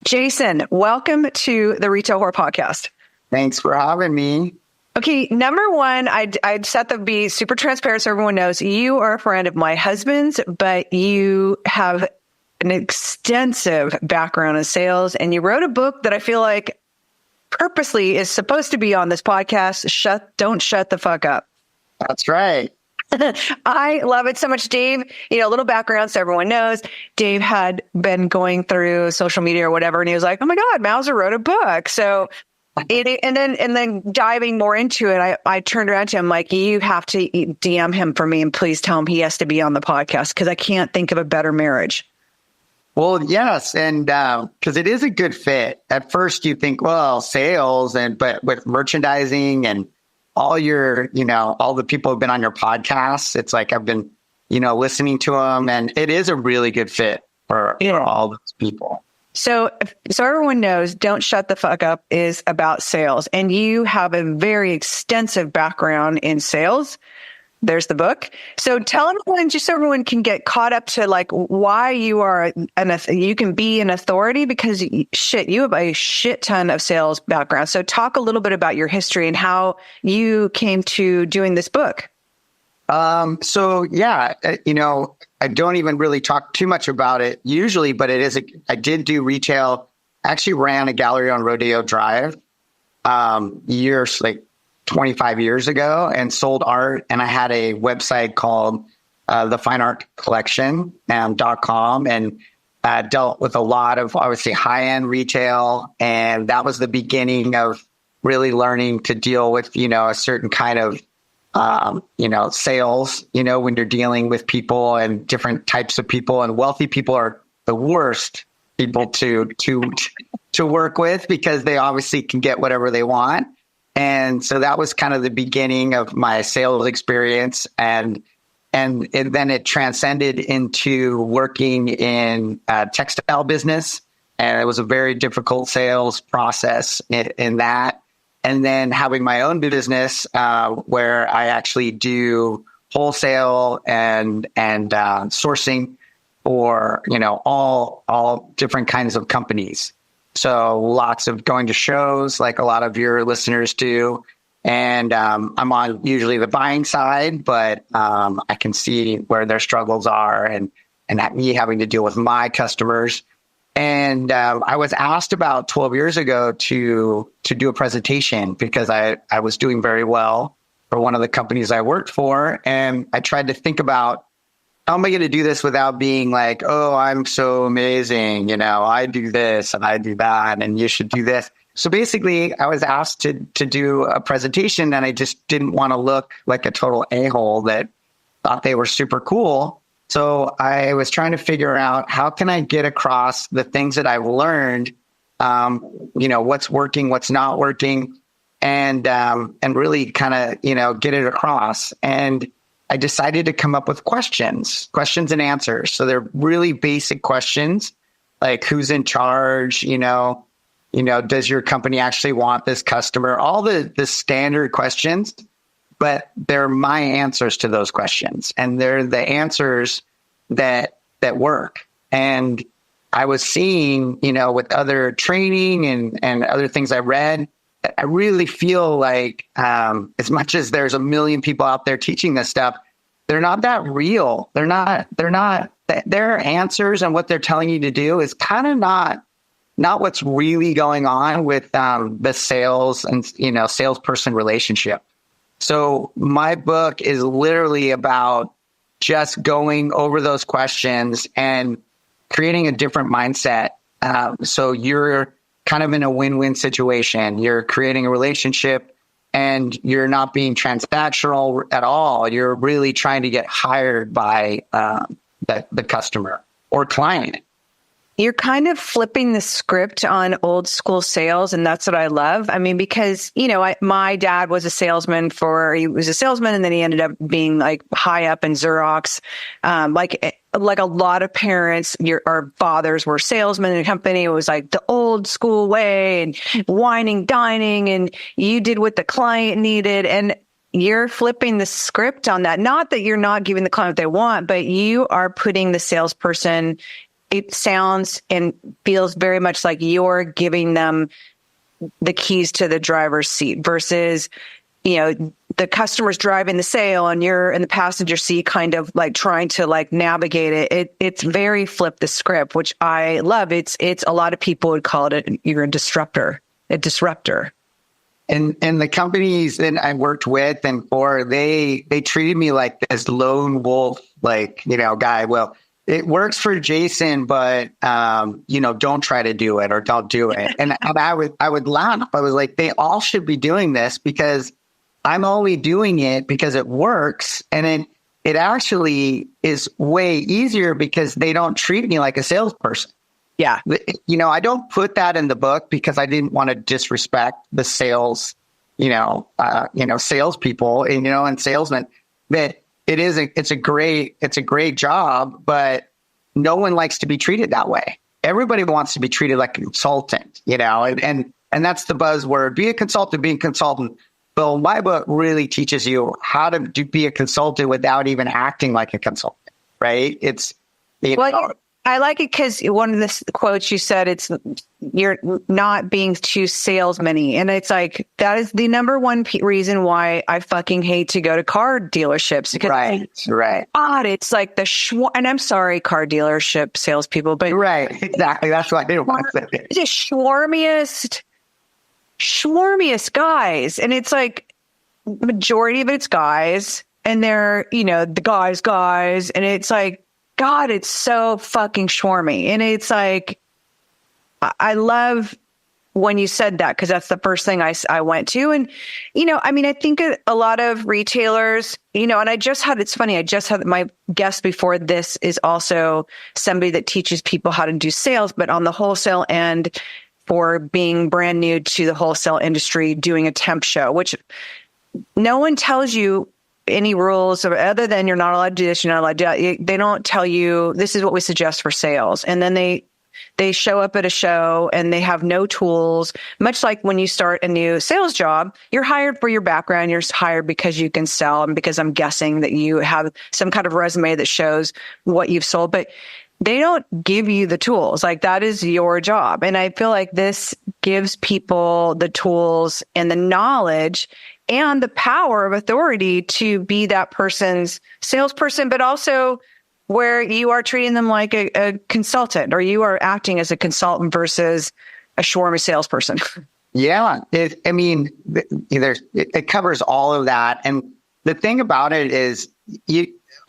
Jason, welcome to the Retail Whore Podcast. Thanks for having me. Okay, number one, I'd set the be super transparent so everyone knows you are a friend of my husband's, but you have an extensive background in sales, and you wrote a book that I feel like purposely is supposed to be on this podcast. Don't shut the fuck up. That's right. I love it so much. Dave, a little background so everyone knows, Dave had been going through social media or whatever, and he was like, oh my God, Mausser wrote a book. So and then diving more into it, I turned around to him like, you have to DM him for me and please tell him he has to be on the podcast because I can't think of a better marriage. Well, yes. And because it is a good fit. At first you think, well, sales, but with merchandising and all all the people who've been on your podcasts, it's like I've been, listening to them, and it is a really good fit for all those people. So everyone knows Don't Shut the Fuck Up is about sales, and you have a very extensive background in sales. There's the book. So tell everyone, just so everyone can get caught up to like why you are you can be an authority, because you have a shit ton of sales background. So talk a little bit about your history and how you came to doing this book. I don't even really talk too much about it usually, but I did do retail. I actually ran a gallery on Rodeo Drive, years, like 25 years ago, and sold art. And I had a website called the Fine Art Collection.com, and dealt with a lot of obviously high-end retail. And that was the beginning of really learning to deal with, a certain kind of, sales, when you're dealing with people and different types of people, and wealthy people are the worst people to work with because they obviously can get whatever they want. And so that was kind of the beginning of my sales experience. And then it transcended into working in a textile business. And it was a very difficult sales process in that. And then having my own business where I actually do wholesale and sourcing for, all different kinds of companies. So lots of going to shows like a lot of your listeners do. And I'm on usually the buying side, but I can see where their struggles are and me having to deal with my customers. And I was asked about 12 years ago to do a presentation because I was doing very well for one of the companies I worked for. And I tried to think about, how am I going to do this without being like, oh, I'm so amazing. I do this and I do that, and you should do this. So basically, I was asked to do a presentation, and I just didn't want to look like a total a-hole that thought they were super cool. So I was trying to figure out, how can I get across the things that I've learned, what's working, what's not working, and really kind of, get it across. And I decided to come up with questions and answers. So they're really basic questions, like who's in charge, does your company actually want this customer? All the standard questions, but they're my answers to those questions. And they're the answers that work. And I was seeing, with other training and other things I read, I really feel like as much as there's a million people out there teaching this stuff, they're not that real. Their answers and what they're telling you to do is kind of not what's really going on with the sales and, salesperson relationship. So my book is literally about just going over those questions and creating a different mindset. So you're kind of in a win-win situation. You're creating a relationship and you're not being transactional at all. You're really trying to get hired by the customer or client. You're kind of flipping the script on old school sales. And that's what I love. I mean, because, my dad was a salesman and then he ended up being like high up in Xerox. Like a lot of parents, our fathers were salesmen in a company. It was like the old school way and whining, dining, and you did what the client needed. And you're flipping the script on that. Not that you're not giving the client what they want, but you are putting the salesperson it sounds and feels very much like you're giving them the keys to the driver's seat versus, the customer's driving the sale and you're in the passenger seat kind of like trying to like navigate it. It's very flip the script, which I love. It's a lot of people would call it you're a disruptor. And the companies that I worked with and for, they treated me like this lone wolf, guy. Well, it works for Jason, but, don't try to do it or don't do it. And I would laugh. I was like, they all should be doing this because I'm only doing it because it works. And it actually is way easier because they don't treat me like a salesperson. Yeah. I don't put that in the book because I didn't want to disrespect the sales, salespeople and salesmen. That it's a great job, but no one likes to be treated that way. Everybody wants to be treated like a consultant, and that's the buzzword. Be a consultant. But my book really teaches you how to be a consultant without even acting like a consultant, right? I like it because one of the quotes you said, you're not being too salesman-y. And it's like, that is the number one reason why I fucking hate to go to car dealerships. Because right. God, it's like and I'm sorry, car dealership salespeople, but right, exactly. That's what I didn't want to say. The swarmiest guys. And it's like, majority of it's guys and they're, the guys. And it's like, God, it's so fucking swarmy. And it's like, I love when you said that because that's the first thing I went to. And, I think a lot of retailers, and it's funny, I just had my guest before this is also somebody that teaches people how to do sales, but on the wholesale end for being brand new to the wholesale industry, doing a temp show, which no one tells you any rules other than you're not allowed to do this, you're not allowed to do that. They don't tell you this is what we suggest for sales. And then they show up at a show and they have no tools, much like when you start a new sales job, you're hired for your background. You're hired because you can sell and because I'm guessing that you have some kind of resume that shows what you've sold, but they don't give you the tools. Like that is your job. And I feel like this gives people the tools and the knowledge and the power of authority to be that person's salesperson, but also where you are treating them like a consultant or you are acting as a consultant versus a shawarma salesperson. Yeah. It covers all of that. And the thing about it is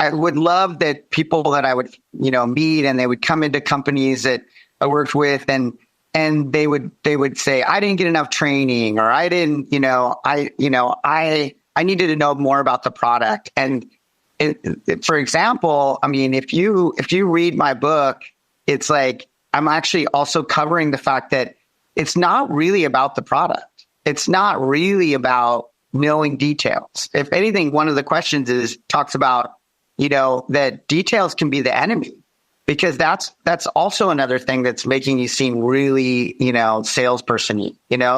I would love that people that I would, meet and they would come into companies that I worked with and they would say, I didn't get enough training or I didn't, I needed to know more about the product. And for example, if you read my book, it's like, I'm actually also covering the fact that it's not really about the product. It's not really about knowing details. If anything, one of the questions talks about, that details can be the enemy, because that's also another thing that's making you seem really, salesperson-y,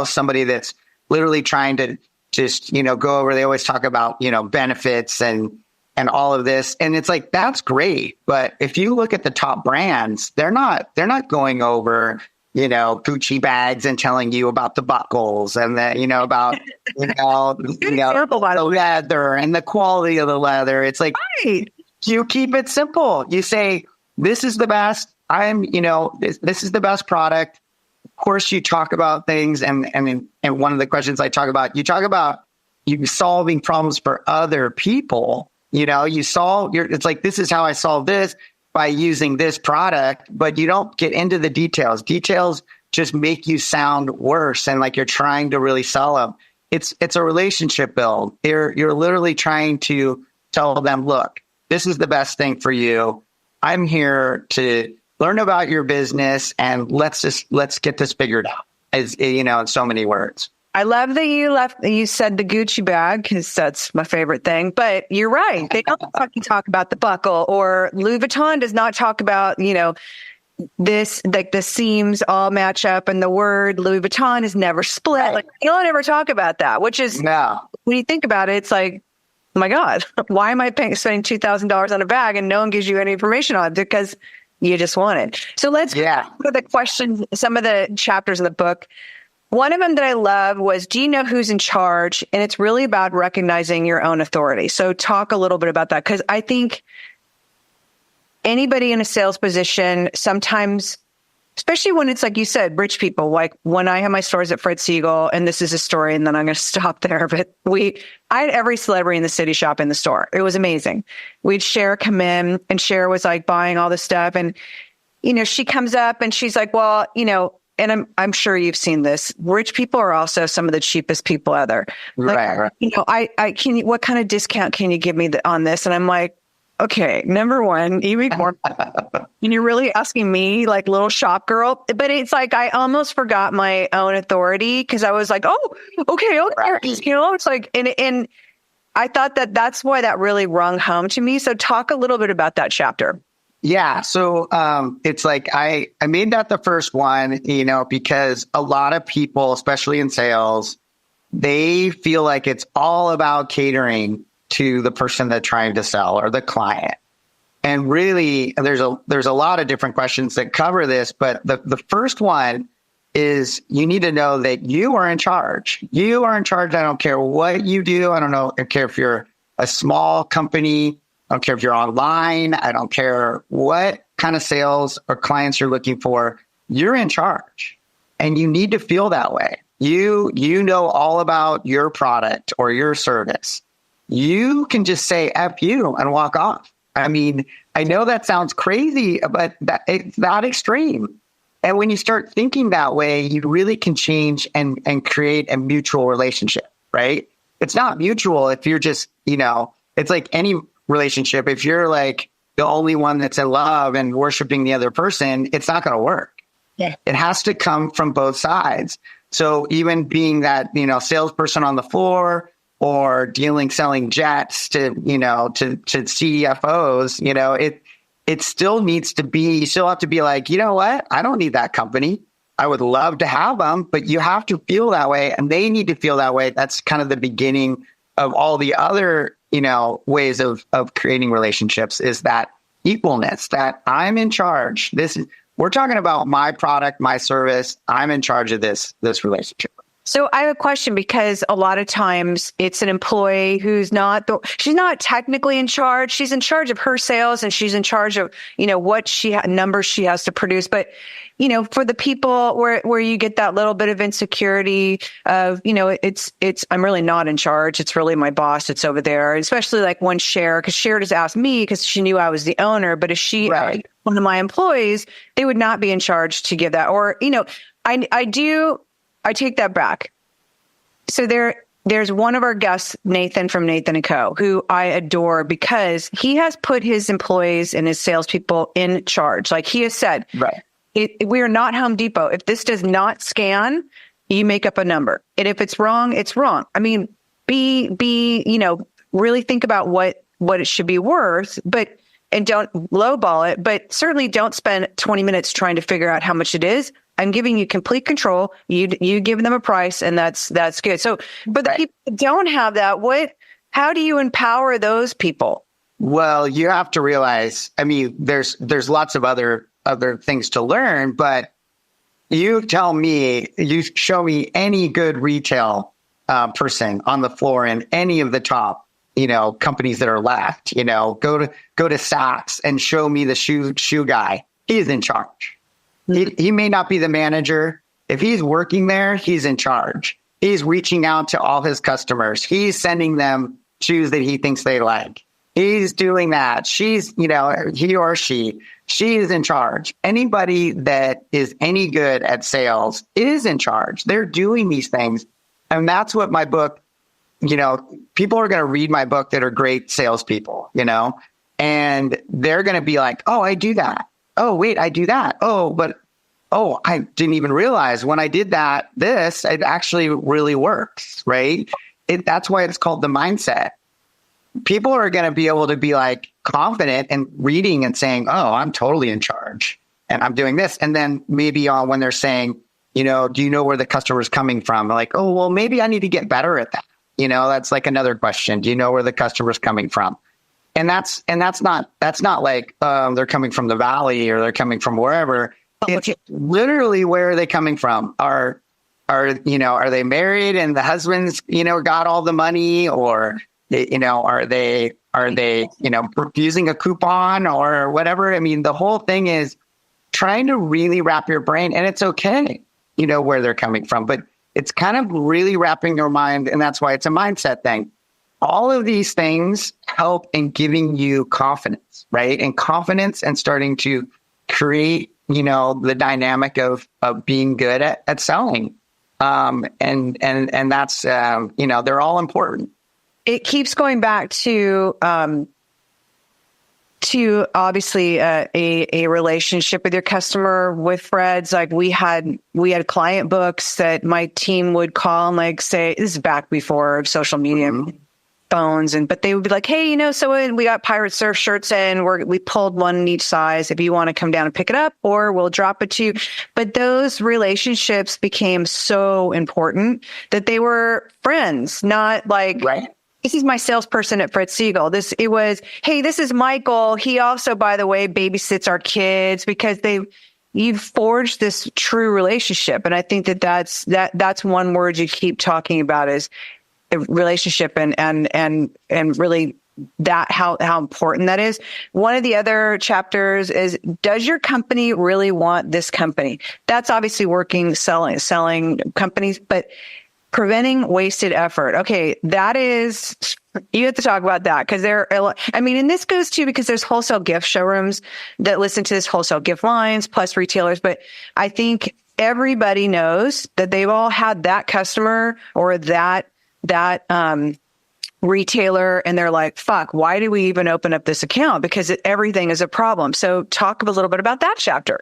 somebody that's literally trying to just, go over. They always talk about, benefits and all of this. And it's like, that's great. But if you look at the top brands, they're not going over, Gucci bags and telling you about the buckles and about, the leather and the quality of the leather. It's like, right. You keep it simple. You say, this is the best. This is the best product. Of course, you talk about things. And one of the questions I talk about, you solving problems for other people. It's like, this is how I solve this by using this product, but you don't get into the details. Details just make you sound worse and like you're trying to really sell them. It's a relationship build. You're literally trying to tell them, look, this is the best thing for you. I'm here to learn about your business and let's get this figured out, in so many words. I love that you said the Gucci bag because that's my favorite thing, but you're right. They don't fucking talk about the buckle, or Louis Vuitton does not talk about, this, like the seams all match up and the word Louis Vuitton is never split. Right. Like they don't ever talk about that, which is, when you think about it, it's like, oh my God, why am I spending $2,000 on a bag and no one gives you any information on it? Because You just want it. So let's go to the questions, some of the chapters in the book. One of them that I love was, do you know who's in charge? And it's really about recognizing your own authority. So talk a little bit about that, because I think anybody in a sales position sometimes, especially when it's like you said, rich people, like when I have my stores at Fred Siegel, and this is a story and then I'm going to stop there, but I had every celebrity in the city shop in the store. It was amazing. We'd Cher come in, and Cher was like buying all this stuff. And, she comes up and she's like, well, and I'm sure you've seen this. Rich people are also some of the cheapest people ever. Right. I can. What kind of discount can you give me on this? And I'm like, okay, number one, you make more. And you're really asking me, like little shop girl. But it's like I almost forgot my own authority, because I was like, oh, okay, Right. it's like, and I thought that's why that really rung home to me. So talk a little bit about that chapter. Yeah. So it's like I made that the first one, because a lot of people, especially in sales, they feel like it's all about catering to the person they're trying to sell or the client. And really, there's a lot of different questions that cover this. But the first one is you need to know that you are in charge. You are in charge. I don't care what you do. I don't care if you're a small company. I don't care if you're online. I don't care what kind of sales or clients you're looking for. You're in charge, and you need to feel that way. You know all about your product or your service. You can just say F you and walk off. I mean, I know that sounds crazy, but it's that extreme. And when you start thinking that way, you really can change and create a mutual relationship, right? It's not mutual if you're just, it's like any relationship. If you're like the only one that's in love and worshiping the other person, it's not going to work. Yeah. It has to come from both sides. So even being that, salesperson on the floor, or selling jets to CFOs, it still needs to be, you still have to be like, you know what? I don't need that company. I would love to have them, but you have to feel that way, and they need to feel that way. That's kind of the beginning of all the other, ways of creating relationships, is that equalness, that I'm in charge. We're talking about my product, my service. I'm in charge of this relationship. So I have a question, because a lot of times it's an employee who's she's not technically in charge. She's in charge of her sales, and she's in charge of, what numbers she has to produce. But, for the people where you get that little bit of insecurity of, it's I'm really not in charge. It's really my boss that's over there. Especially like when Cher just asked me because she knew I was the owner. But if she, one of my employees, they would not be in charge to give that. Or, I take that back. So there's one of our guests, Nathan from Nathan & Co., who I adore, because he has put his employees and his salespeople in charge. Like he has said, we are not Home Depot. If this does not scan, you make up a number. And if it's wrong, it's wrong. I mean, really think about what it should be worth, and don't lowball it, but certainly don't spend 20 minutes trying to figure out how much it is. I'm giving you complete control. You give them a price, and that's good. So, but the people that don't have that, how do you empower those people? Well, you have to realize, there's lots of other things to learn, but you show me any good retail person on the floor in any of the top, companies that are left, go to Saks and show me the shoe guy. He's in charge. He may not be the manager. If he's working there, he's in charge. He's reaching out to all his customers. He's sending them shoes that he thinks they like. He's doing that. She's, he or she is in charge. Anybody that is any good at sales is in charge. They're doing these things. And that's what my book, people are going to read my book that are great salespeople, and they're going to be like, oh, I do that. Oh, wait, I do that. I didn't even realize when I did that, it actually really works, right? That's why it's called the mindset. People are going to be able to be like confident and reading and saying, oh, I'm totally in charge and I'm doing this. And then maybe when they're saying, do you know where the customer's coming from? Like, oh, well, maybe I need to get better at that. That's like another question. Do you know where the customer's coming from? that's not like they're coming from the valley or they're coming from wherever. It's literally, where are they coming from? Are they married and the husband's, got all the money, or, are they using a coupon or whatever? I mean, the whole thing is trying to really wrap your brain, and it's okay, where they're coming from, but it's kind of really wrapping your mind. And that's why it's a mindset thing. All of these things help in giving you confidence, right? And confidence, and starting to create, the dynamic of being good at selling. And that's, they're all important. It keeps going back to obviously a relationship with your customer. With Fred's, like we had client books that my team would call and like say, this is back before social media. Mm-hmm. Phones, but they would be like, hey, so we got Pirate Surf shirts in, we pulled one in each size. If you want to come down and pick it up, or we'll drop it to you. But those relationships became so important that they were friends, not like, right. This is my salesperson at Fred Siegel. It was, hey, this is Michael. He also, by the way, babysits our kids, because you've forged this true relationship. And I think that's one word you keep talking about is relationship, and really that how important that is. One of the other chapters is, does your company really want this company? That's obviously selling companies, but preventing wasted effort. Okay, that is, you have to talk about that, because and this goes too, because there's wholesale gift showrooms that listen to this, wholesale gift lines plus retailers, but I think everybody knows that they've all had that customer or that retailer, and they're like, fuck, why do we even open up this account? Because everything is a problem. So talk a little bit about that chapter.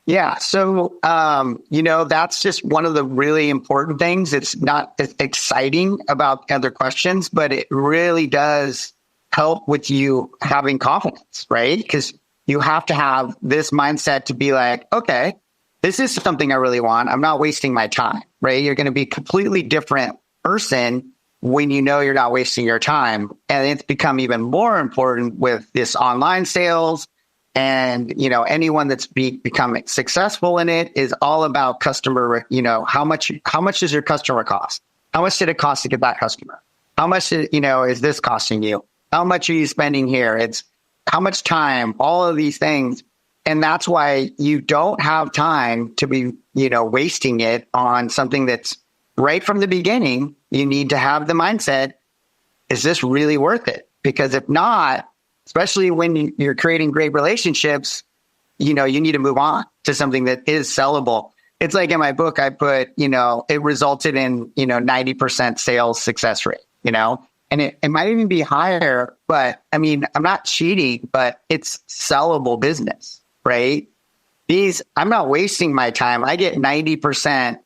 Yeah. So, that's just one of the really important things. It's not exciting about other questions, but it really does help with you having confidence, right? Because you have to have this mindset to be like, okay, this is something I really want. I'm not wasting my time, right? You're going to be a completely different person when you're not wasting your time. And it's become even more important with this online sales. And, anyone that's becoming successful in it is all about customer, how much does your customer cost? How much did it cost to get that customer? How much, is this costing you? How much are you spending here? It's how much time, all of these things. And that's why you don't have time to be, wasting it on something that's right from the beginning. You need to have the mindset, is this really worth it? Because if not, especially when you're creating great relationships, you need to move on to something that is sellable. It's like in my book, I put, it resulted in, 90% sales success rate, and it might even be higher, but I'm not cheating, but it's sellable business, right? I'm not wasting my time. I get 90%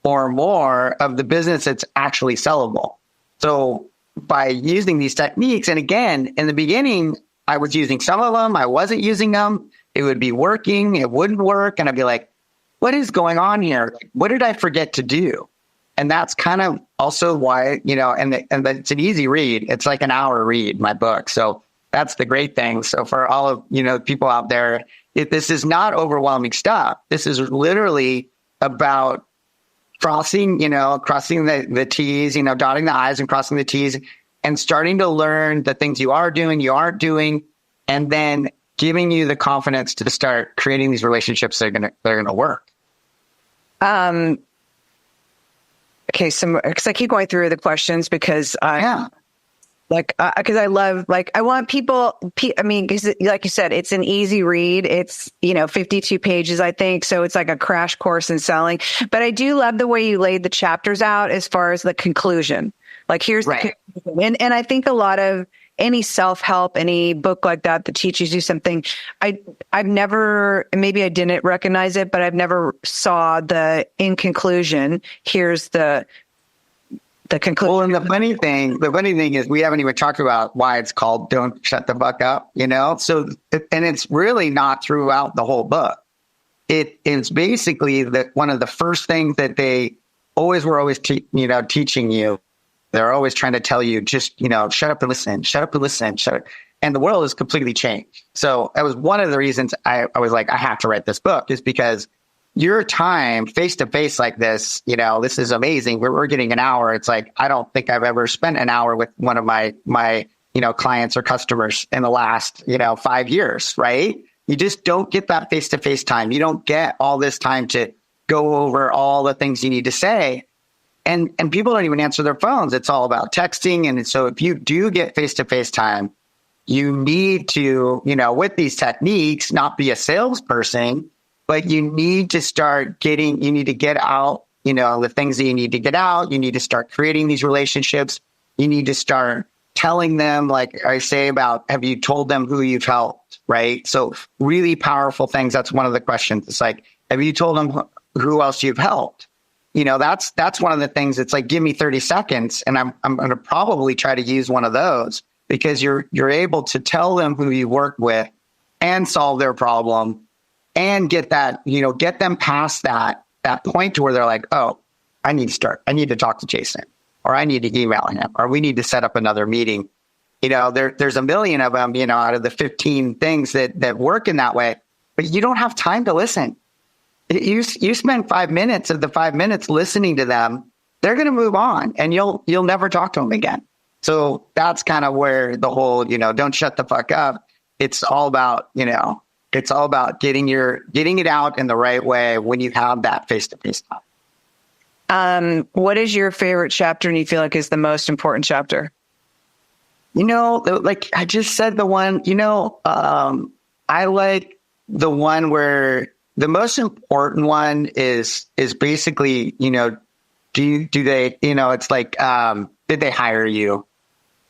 or more of the business that's actually sellable. So by using these techniques, and again, in the beginning, I was using some of them, I wasn't using them. It would be working, it wouldn't work. And I'd be like, what is going on here? What did I forget to do? And that's kind of also why, and it's an easy read. It's like an hour read, my book. So that's the great thing. So for all of, people out there, this is not overwhelming stuff. This is literally about crossing the T's, dotting the I's and crossing the T's, and starting to learn the things you aren't doing, and then giving you the confidence to start creating these relationships that are gonna work. Okay, because I keep going through the questions because I love, I want people, because like you said, it's an easy read. It's, 52 pages, I think. So it's like a crash course in selling. But I do love the way you laid the chapters out as far as the conclusion. Like, here's right. The conclusion. And I think a lot of any self-help, any book like that teaches you something, I've never, maybe I didn't recognize it, but I've never saw the in conclusion, here's the conclusion. Well, and the funny thing is we haven't even talked about why it's called Don't Shut the Fuck Up, So, and it's really not throughout the whole book. It's basically one of the first things that they were teaching you. They're always trying to tell you, just, shut up and listen, shut up and listen. and the world has completely changed. So that was one of the reasons I was like, I have to write this book, is because your time face to face like this, this is amazing. We're getting an hour. It's like, I don't think I've ever spent an hour with one of my clients or customers in the last, 5 years, right? You just don't get that face to face time. You don't get all this time to go over all the things you need to say. And people don't even answer their phones. It's all about texting. And so if you do get face to face time, you need to, with these techniques, not be a salesperson, but you need to you need to get out, the things that you need to get out. You need to start creating these relationships. You need to start telling them, like I say about, have you told them who you've helped, right? So really powerful things. That's one of the questions. It's like, have you told them who else you've helped? That's one of the things. It's like, give me 30 seconds and I'm going to probably try to use one of those, because you're able to tell them who you work with and solve their problem and get them past that point to where they're like, oh, I need to talk to Jason, or I need to email him, or we need to set up another meeting. There's a million of them, out of the 15 things that work in that way, but you don't have time to listen. You spend 5 minutes of the 5 minutes listening to them, they're going to move on and you'll never talk to them again. So that's kind of where the whole, don't shut the fuck up. It's all about, getting it out in the right way when you have that face-to-face time. What is your favorite chapter and you feel like is the most important chapter? Like I just said, the one, I like the one where the most important one is basically, do they, it's like, did they hire you?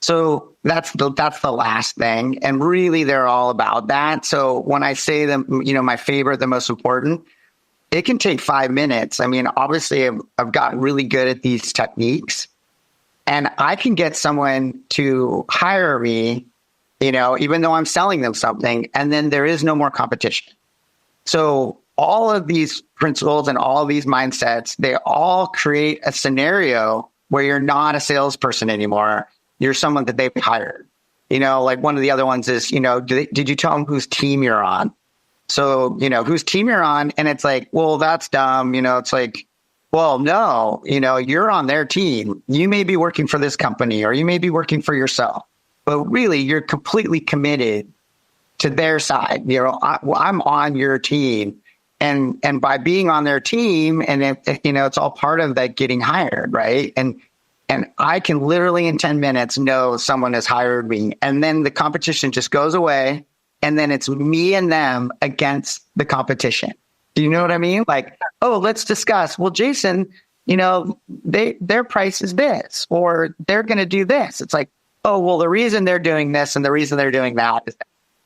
So that's the last thing. And really, they're all about that. So when I say them, my favorite, the most important, it can take 5 minutes. I mean, obviously, I've gotten really good at these techniques, and I can get someone to hire me, even though I'm selling them something, and then there is no more competition. So all of these principles and all of these mindsets, they all create a scenario where you're not a salesperson anymore. You're someone that they've hired. Like one of the other ones is, did you tell them whose team you're on? So, whose team you're on. And it's like, well, that's dumb. It's like, well, no, you're on their team. You may be working for this company or you may be working for yourself, but really you're completely committed to their side. I'm on your team. And by being on their team, and it's all part of that getting hired, right? And I can literally in 10 minutes know someone has hired me, and then the competition just goes away, and then it's me and them against the competition. Do you know what I mean? Like, oh, let's discuss. Well, Jason, their price is this, or they're going to do this. It's like, oh, well, the reason they're doing this and the reason they're doing that is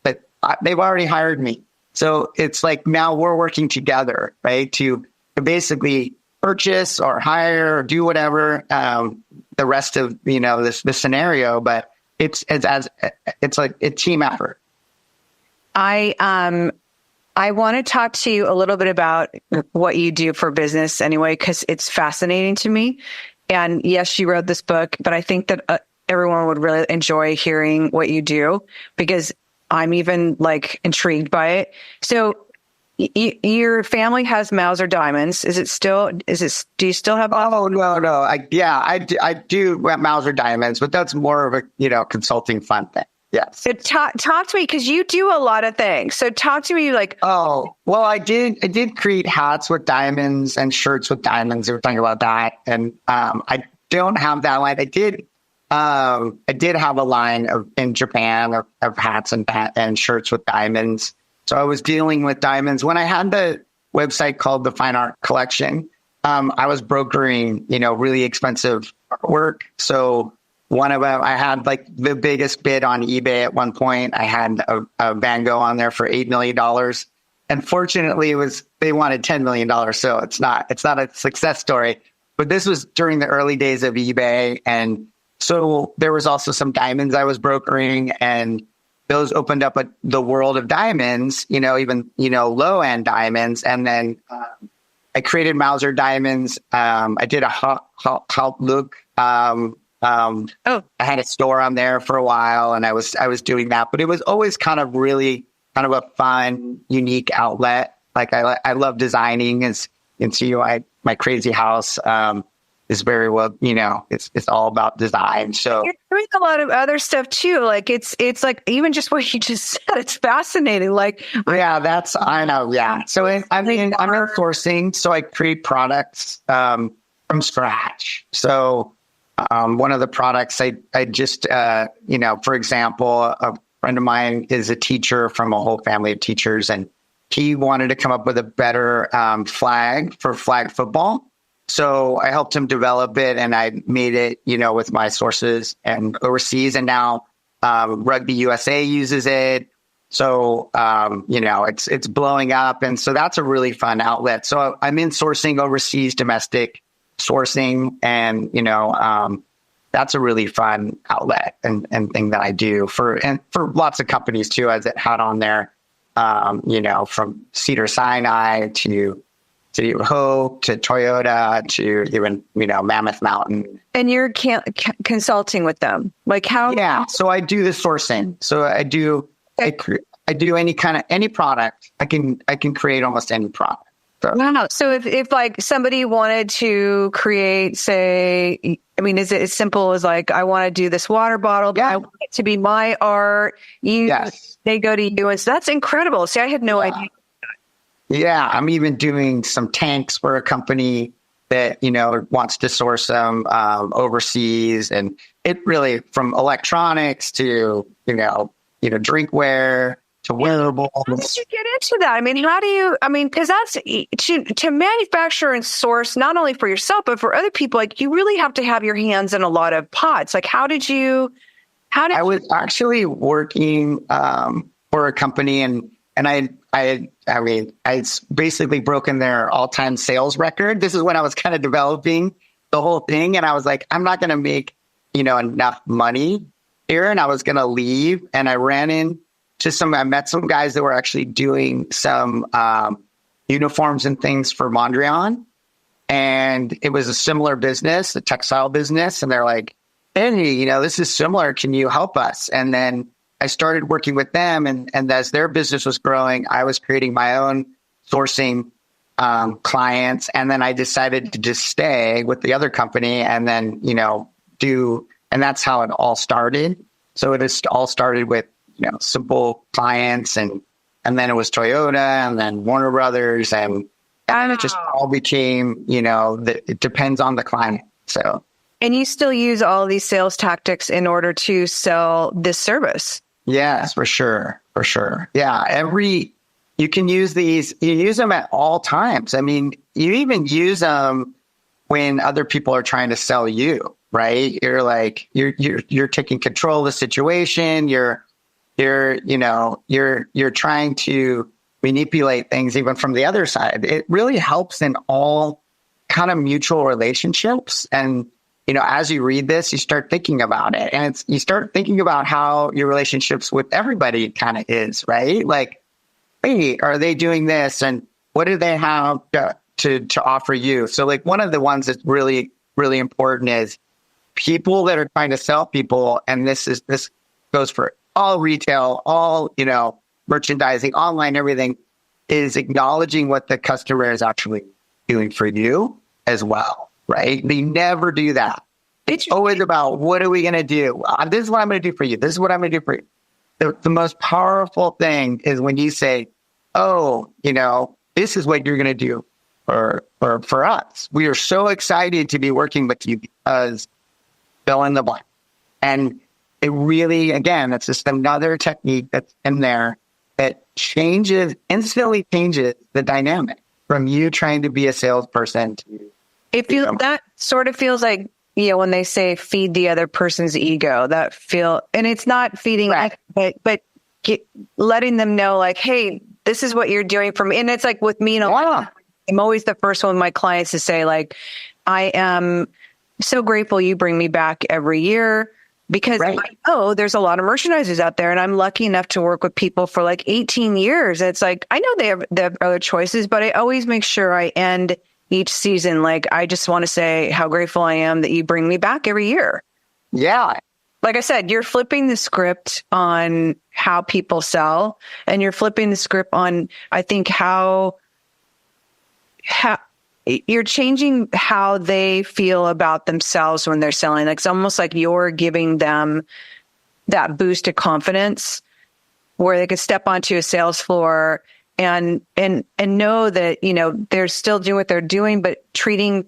that they've already hired me. So it's like now we're working together, right, to basically purchase or hire or do whatever the rest of this scenario. But it's like a team effort. I want to talk to you a little bit about what you do for business anyway, because it's fascinating to me. And yes, you wrote this book, but I think that everyone would really enjoy hearing what you do, because I'm even like intrigued by it. So your family has Mausser diamonds. Do you still have? Oh, no. I do Mausser diamonds, but that's more of a, consulting fun thing. Yes. So talk to me, because you do a lot of things. So talk to me like. Oh, well, I did create hats with diamonds and shirts with diamonds. We were talking about that. And I don't have that line. I did have a line in Japan of hats and shirts with diamonds. So I was dealing with diamonds. When I had the website called The Fine Art Collection, I was brokering, really expensive artwork. So one of them, I had like the biggest bid on eBay at one point. I had a Van Gogh on there for $8 million. Unfortunately, they wanted $10 million. So it's not a success story. But this was during the early days of eBay. And so there was also some diamonds I was brokering, and those opened up the world of diamonds, even, low end diamonds. And then I created Mausser diamonds. I did a hot look I had a store on there for a while, and I was doing that, but it was always kind of really kind of a fun, unique outlet. Like I love designing. As you can see, my crazy house is very well, it's all about design. So you're doing a lot of other stuff too. Like it's like even just what you just said, it's fascinating. Like, yeah, I know. Yeah. So I'm in sourcing. So I create products from scratch. So one of the products I just, for example, a friend of mine is a teacher from a whole family of teachers, and he wanted to come up with a better flag for flag football. So I helped him develop it, and I made it, with my sources and overseas. And now Rugby USA uses it. So, it's blowing up. And so that's a really fun outlet. So I'm in sourcing overseas, domestic sourcing, and, that's a really fun outlet and thing that I do for lots of companies too, as it had on there, from Cedars Sinai to City of Hope to Toyota to even, Mammoth Mountain. And you're consulting with them, like how? Yeah. So I do the sourcing. So I do any product. I can create almost any product. So. Wow. So if like somebody wanted to create, say, is it as simple as like, I want to do this water bottle, yeah. I want it to be my art. Yes. They go to you. And so that's incredible. See, I had no idea. Yeah. I'm even doing some tanks for a company that, wants to source them overseas. And it really, from electronics to, drinkware to wearables. How did you get into that? How do you, because that's to manufacture and source, not only for yourself, but for other people, like you really have to have your hands in a lot of pots. Like, I was actually working for a company and I basically broken their all-time sales record. This is when I was kind of developing the whole thing. And I was like, I'm not going to make, enough money here. And I was going to leave. And I I met some guys that were actually doing some uniforms and things for Mondrian. And it was a similar business, a textile business. And they're like, hey, this is similar. Can you help us? And then I started working with them. And as their business was growing, I was creating my own sourcing clients. And then I decided to just stay with the other company and then, and that's how it all started. So it all started with, simple clients and then it was Toyota and then Warner Brothers and it just all became, it depends on the client. So. And you still use all these sales tactics in order to sell this service. Yes, for sure. For sure. Yeah. You can use these, you use them at all times. You even use them when other people are trying to sell you, right? You're like, you're taking control of the situation. You're trying to manipulate things even from the other side. It really helps in all kind of mutual relationships. And, as you read this, you start thinking about it and you start thinking about how your relationships with everybody kind of is, right? Like, hey, are they doing this? And what do they have to offer you? So like one of the ones that's really, really important is people that are trying to sell people. And this goes for all retail, all, merchandising, online, everything, is acknowledging what the customer is actually doing for you as well, right? They never do that. It's always about, what are we going to do? This is what I'm going to do for you. This is what I'm going to do for you. The most powerful thing is when you say, oh, this is what you're going to do for us. We are so excited to be working with you because fill in the blank. And it really, again, it's just another technique that's in there that instantly changes the dynamic from you trying to be a salesperson to. That sort of feels like, when they say feed the other person's ego, and it's not feeding, right. but letting them know like, hey, this is what you're doing for me. And it's like with me, I'm always the first one of my clients to say like, I am so grateful you bring me back every year. Because right. I know there's a lot of merchandisers out there and I'm lucky enough to work with people for like 18 years. It's like, I know they have other choices, but I always make sure I end each season. Like, I just want to say how grateful I am that you bring me back every year. Yeah. Like I said, you're flipping the script on how people sell, and you're flipping the script on, I think, how you're changing how they feel about themselves when they're selling. Like, it's almost like you're giving them that boost of confidence where they could step onto a sales floor and know that, they're still doing what they're doing, but treating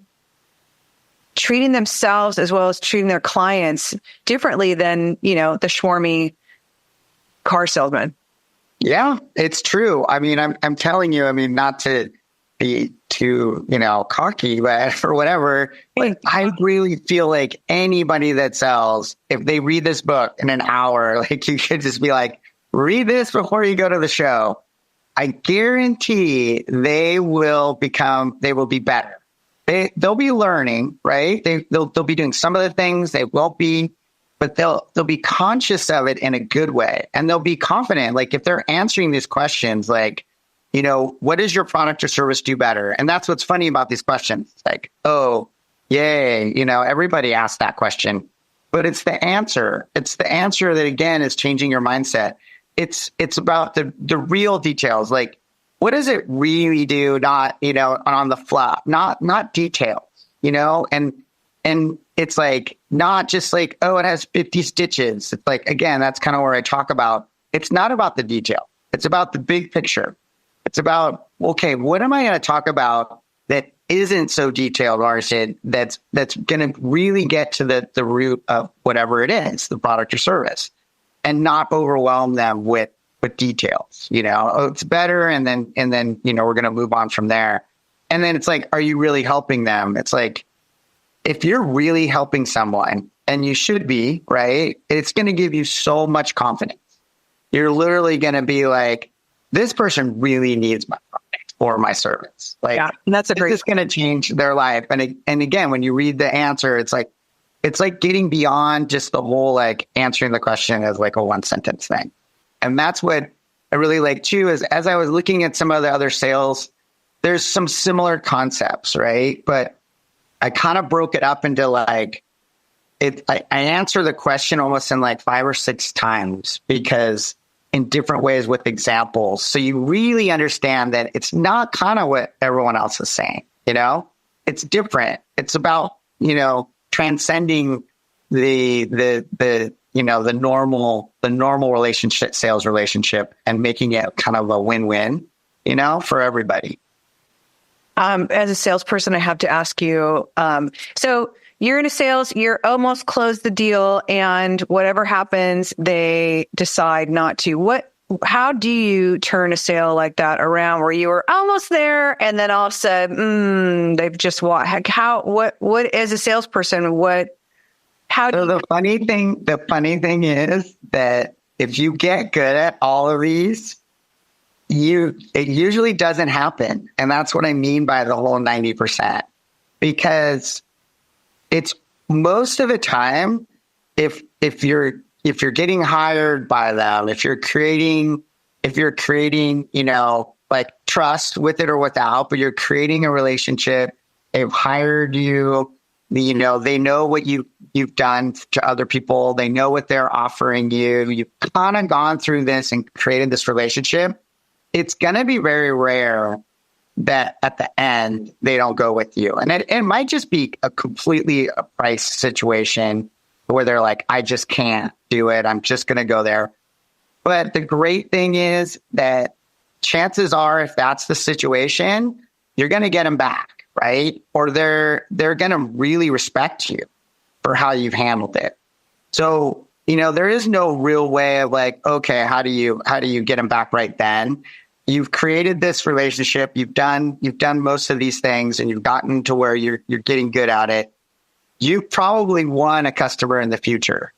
themselves as well as treating their clients differently than, the schwarmy car salesman. Yeah, it's true. I mean, I'm telling you, I mean, not to be too, cocky, but or whatever, but I really feel like anybody that sells, if they read this book in an hour, like, you should just be like, read this before you go to the show. I guarantee they will be better. They'll be learning, right? They'll be doing some of the things they won't be, but they'll be conscious of it in a good way. And they'll be confident. Like, if they're answering these questions, like, what does your product or service do better? And that's what's funny about these questions. It's like, oh, yay. Everybody asks that question, but it's the answer. It's the answer that, again, is changing your mindset. It's about the real details. Like, what does it really do? Not, on the fluff, not details, and it's like, not just like, oh, it has 50 stitches. It's like, again, that's kind of where I talk about, it's not about the detail. It's about the big picture. It's about, okay, what am I going to talk about that isn't so detailed, Arsid, that's going to really get to the root of whatever it is, the product or service, and not overwhelm them with details. Oh, it's better. And then, we're going to move on from there. And then it's like, are you really helping them? It's like, if you're really helping someone, and you should be, right, it's going to give you so much confidence. You're literally going to be like, this person really needs my product or my service. Like, yeah, that's a great. This is going to change their life. And again, when you read the answer, it's like getting beyond just the whole, like, answering the question as like a one sentence thing. And that's what I really like too, is as I was looking at some of the other sales, there's some similar concepts, right? But I kind of broke it up into like, I answer the question almost in like 5 or 6 times, because in different ways with examples. So you really understand that it's not kind of what everyone else is saying, it's different. It's about, transcending the normal relationship, sales relationship, and making it kind of a win-win, for everybody. As a salesperson, I have to ask you, so you're in a sales, you're almost closed the deal, and whatever happens, they decide not to. How do you turn a sale like that around, where you were almost there and then all of a sudden, they've just walked? What as a salesperson, the funny thing is that if you get good at all of these, it usually doesn't happen. And that's what I mean by the whole 90%, because it's most of the time, if you're getting hired by them, if you're creating, like, trust with it or without, but you're creating a relationship, they've hired you, they know what you've done to other people. They know what they're offering you. You've kind of gone through this and created this relationship. It's going to be very rare that at the end, they don't go with you. And it might just be a price situation where they're like, I just can't do it. I'm just going to go there. But the great thing is that chances are, if that's the situation, you're going to get them back, right? Or they're going to really respect you for how you've handled it. So, there is no real way of like, okay, how do you get them back right then? You've created this relationship. You've done most of these things, and you've gotten to where you're getting good at it. You probably won a customer in the future,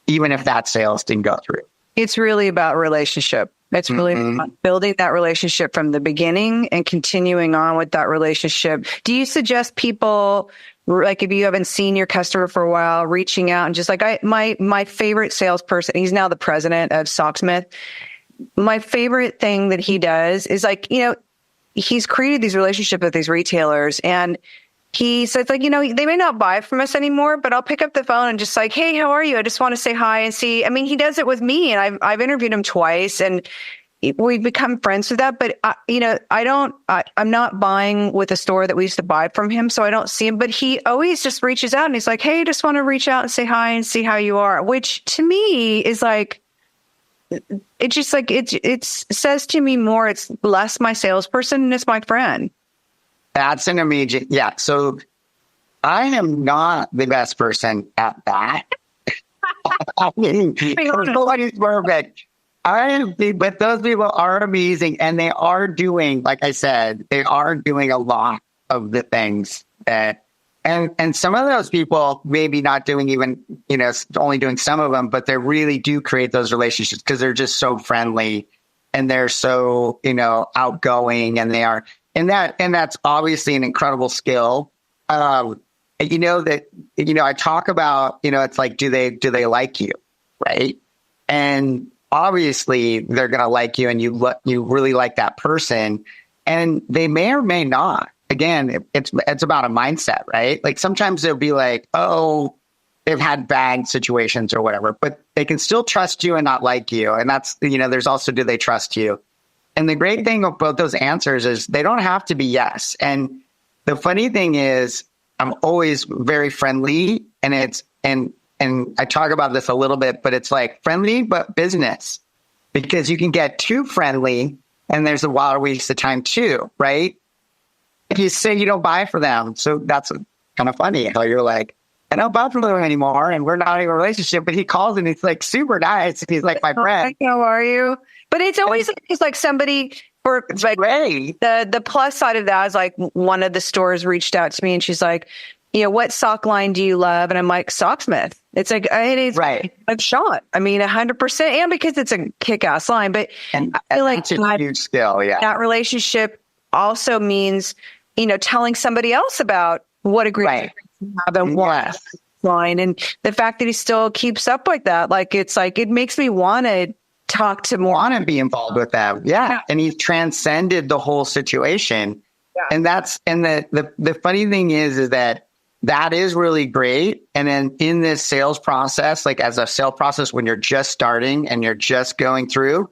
even if that sales didn't go through. It's really about relationship. It's really about building that relationship from the beginning and continuing on with that relationship. Do you suggest people, like, if you haven't seen your customer for a while, reaching out and just like, my favorite salesperson, he's now the president of Socksmith. My favorite thing that he does is, like, he's created these relationships with these retailers, and he says, like, they may not buy from us anymore, but I'll pick up the phone and just like, hey, how are you? I just want to say hi and see. I mean, he does it with me, and I've interviewed him twice, and we've become friends with that. But I'm not buying with a store that we used to buy from him, so I don't see him. But he always just reaches out and he's like, hey, just want to reach out and say hi and see how you are, which to me is like, it just like, it says to me more, it's less my salesperson and it's my friend. That's an amazing, yeah. So I am not the best person at that. I mean, nobody's perfect. But those people are amazing, and they are doing, like I said, they are doing a lot of the things that, and some of those people maybe not doing even, only doing some of them, but they really do create those relationships because they're just so friendly and they're so, outgoing, and they are, and that's obviously an incredible skill. I talk about, it's like, do they like you? Right. And obviously they're going to like you, and you really like that person, and they may or may not. Again, it's about a mindset, right? Like sometimes they'll be like, oh, they've had bad situations or whatever, but they can still trust you and not like you. And that's, there's also, do they trust you? And the great thing about those answers is they don't have to be yes. And the funny thing is, I'm always very friendly, and I talk about this a little bit, but it's like friendly, but business, because you can get too friendly and there's a wild waste of time too, right? If you say you don't buy for them. So that's kind of funny how you're like, I don't buy from them anymore, and we're not in a relationship, but he calls and he's like super nice. And he's like my friend. How are you? But it's always like somebody for like great. The plus side of that is like one of the stores reached out to me and she's like, what sock line do you love? And I'm like, Socksmith. It's like, it's right. I've shot. I mean, 100%. And because it's a kick-ass line, but and I feel like that's a huge skill. Yeah. That relationship also means, telling somebody else about what a great you have and what line. And the fact that he still keeps up like that, like, it's like, it makes me want to talk to more. Want to be involved with them. Yeah. And he's transcended the whole situation. Yeah. And the funny thing is that is really great. And then in this sales process, like as a sales process, when you're just starting and you're just going through,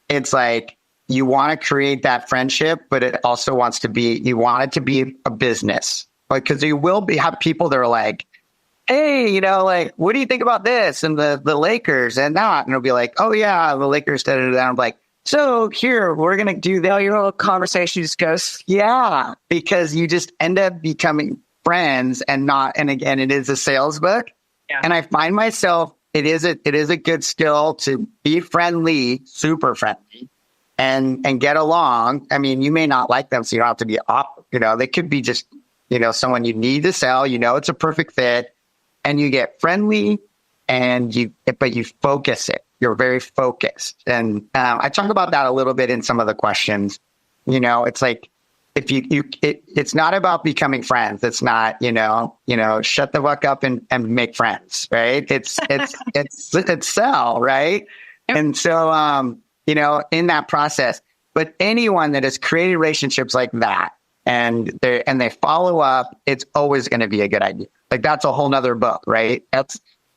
it's like you want to create that friendship, but it also you want it to be a business. Like, because you will have people that are like, hey, like, what do you think about this? And the Lakers and that. And it'll be like, oh yeah, the Lakers did it. And I'm like, so here, we're going to do that. Your whole conversation just goes, yeah, because you just end up becoming friends and again, it is a sales book. Yeah. And I find myself, it is a good skill to be friendly, super friendly, and get along. I mean, you may not like them, so you don't have to be they could be just, someone you need to sell, it's a perfect fit, and you get friendly but you focus it. You're very focused. And I talk about that a little bit in some of the questions. It's like, if it's not about becoming friends. It's not, shut the fuck up and make friends, right? It's sell, right? Yep. And so, in that process, but anyone that has created relationships like that and they follow up, it's always going to be a good idea. Like that's a whole nother book, right?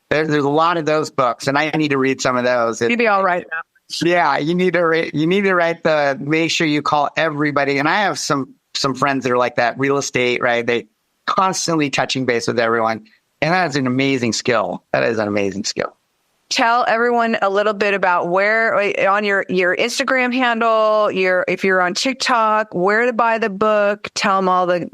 There's a lot of those books, and I need to read some of those. You'd be all right now. Yeah, you need to write make sure you call everybody. And I have some friends that are like that, real estate, right? They constantly touching base with everyone. And that is an amazing skill. Tell everyone a little bit about where on your Instagram handle, if you're on TikTok, where to buy the book. Give them all the.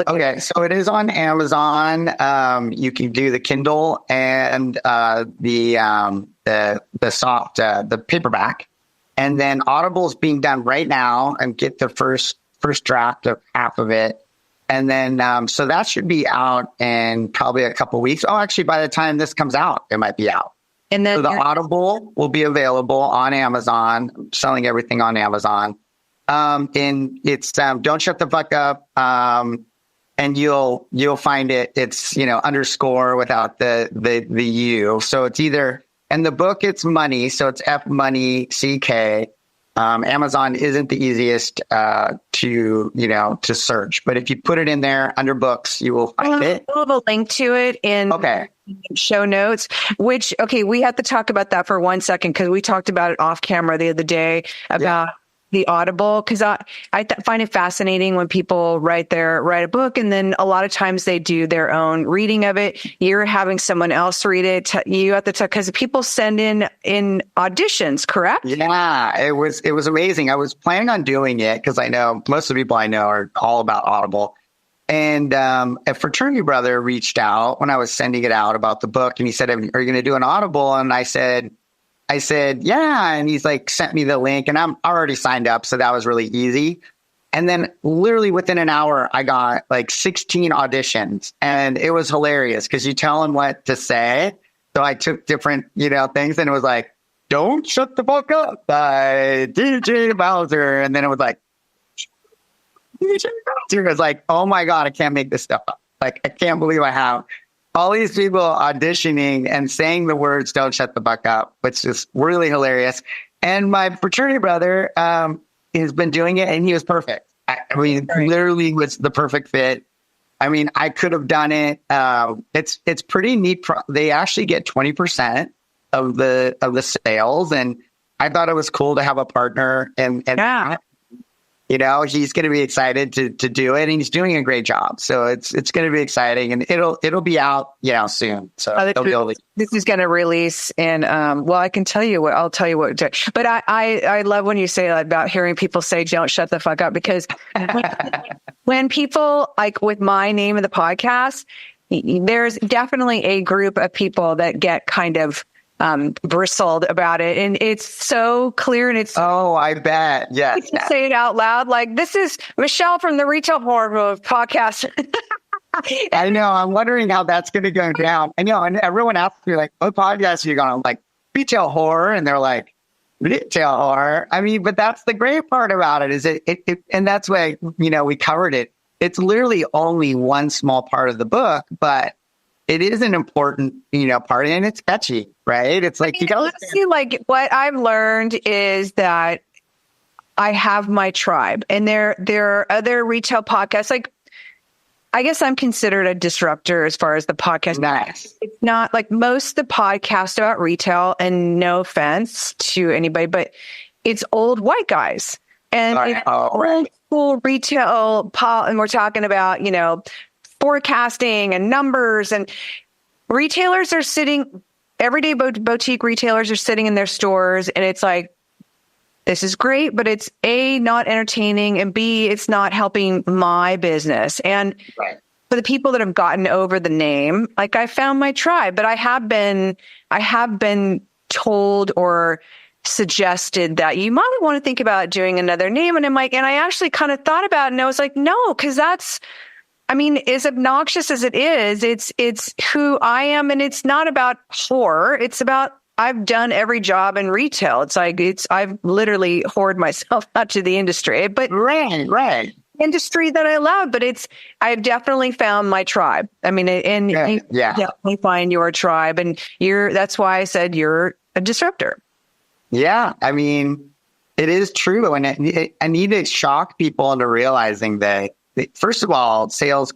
Okay, so it is on Amazon. You can do the Kindle and the soft, the paperback, and then Audible is being done right now, and get the first draft of half of it. And then, so that should be out in probably a couple of weeks. Oh, actually, by the time this comes out, it might be out. And then so the Audible will be available on Amazon, selling everything on Amazon. And it's, Don't Shut the Fuck Up. And you'll find it. It's, underscore without the U. So it's either, and the book, it's money. So it's F Money CK. Amazon isn't the easiest to search, but if you put it in there under books, you will find it. We'll have a link to it in show notes, we have to talk about that for 1 second because we talked about it off camera the other day about the Audible, because I find it fascinating when people write a book and then a lot of times they do their own reading of it. You're having someone else read it. You have to because people send in auditions, correct? Yeah, it was amazing. I was planning on doing it because I know most of the people I know are all about Audible. And a fraternity brother reached out when I was sending it out about the book, and he said, "Are you going to do an Audible?" And I said, yeah. And he's like, sent me the link, and I'm already signed up. So that was really easy. And then literally within an hour, I got like 16 auditions, and it was hilarious because you tell them what to say. So I took different, things, and it was like, "Don't shut the fuck up" by DJ Mausser. And then it was like, DJ Mausser. I was like, oh my God, I can't make this stuff up. Like, I can't believe I have all these people auditioning and saying the words "don't shut the fuck up," which is really hilarious. And my fraternity brother has been doing it, and he was perfect. I mean, literally was the perfect fit. I mean, I could have done it. It's pretty neat. They actually get 20% of the sales, and I thought it was cool to have a partner. And he's going to be excited to do it, and he's doing a great job. So it's going to be exciting, and it'll be out, soon. So this is going to release in, I can tell you what, I'll tell you what, but I love when you say that about hearing people say, "Don't shut the fuck up," because when people like with my name of the podcast, there's definitely a group of people that get kind of bristled about it, and it's so clear, and it's I bet, yes. Say it out loud, like, "This is Michelle from the Retail Horror podcast." I know. I'm wondering how that's going to go down. And and everyone asks me like, "What podcast are you going on?" Like, "Retail Horror," and they're like, "Retail Horror." I mean, but that's the great part about it is it and that's why we covered it. It's literally only one small part of the book, but it is an important, part, and it's catchy, right? It's like, like what I've learned is that I have my tribe, and there are other retail podcasts. Like, I guess I'm considered a disruptor as far as the podcast. Nice. It's not like most of the podcasts about retail, and no offense to anybody, but it's old white guys and old school retail, and we're talking about, forecasting and numbers, and retailers are sitting, everyday boutique retailers are sitting in their stores, and it's like, this is great, but it's A, not entertaining, and B, it's not helping my business. And for the people that have gotten over the name, like, I found my tribe, but I have been told or suggested that you might want to think about doing another name. And I'm like, and I actually kind of thought about it, and I was like, no, because that's, as obnoxious as it is, it's who I am, and it's not about horror. It's about, I've done every job in retail. It's like, I've literally whored myself out to the industry, but industry that I love, but I've definitely found my tribe. You definitely find your tribe, and that's why I said you're a disruptor. Yeah. It is true. And I need to shock people into realizing that, first of all, sales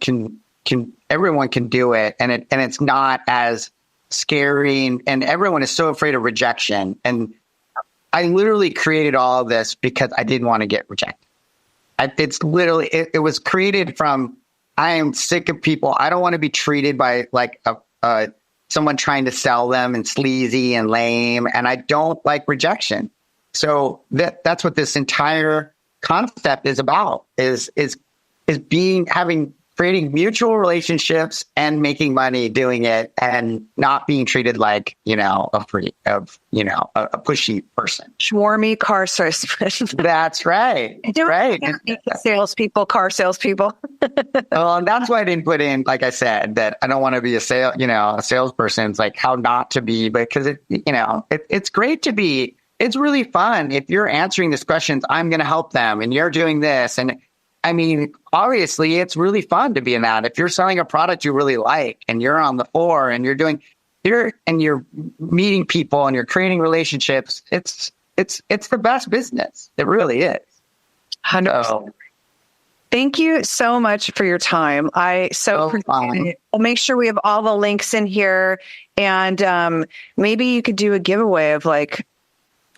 everyone can do it, and it's not as scary, and everyone is so afraid of rejection. And I literally created all of this because I didn't want to get rejected. It's literally, it was created from, I am sick of people. I don't want to be treated by like someone trying to sell them and sleazy and lame, and I don't like rejection. So that's what this entire concept is about, is creating mutual relationships and making money doing it, and not being treated like, a pushy person. Swarmy car salesman. That's right. Right. Salespeople, car salespeople. Well, and that's why I didn't put in, like I said, that I don't want to be a salesperson. It's like how not to be, because it's great to be. It's really fun. If you're answering these questions, I'm going to help them, and you're doing this. And obviously it's really fun to be in that. If you're selling a product you really like, and you're on the floor, and you're meeting people, and you're creating relationships, it's it's the best business. It really is. 100%. So, Thank you so much for your time. I appreciate it. We'll make sure we have all the links in here, and maybe you could do a giveaway of like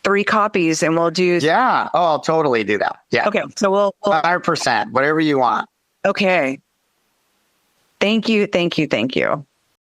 3 copies, and we'll do. Yeah. Oh, I'll totally do that. Yeah. Okay. So we'll 100%, whatever you want. Okay. Thank you. Thank you. Thank you.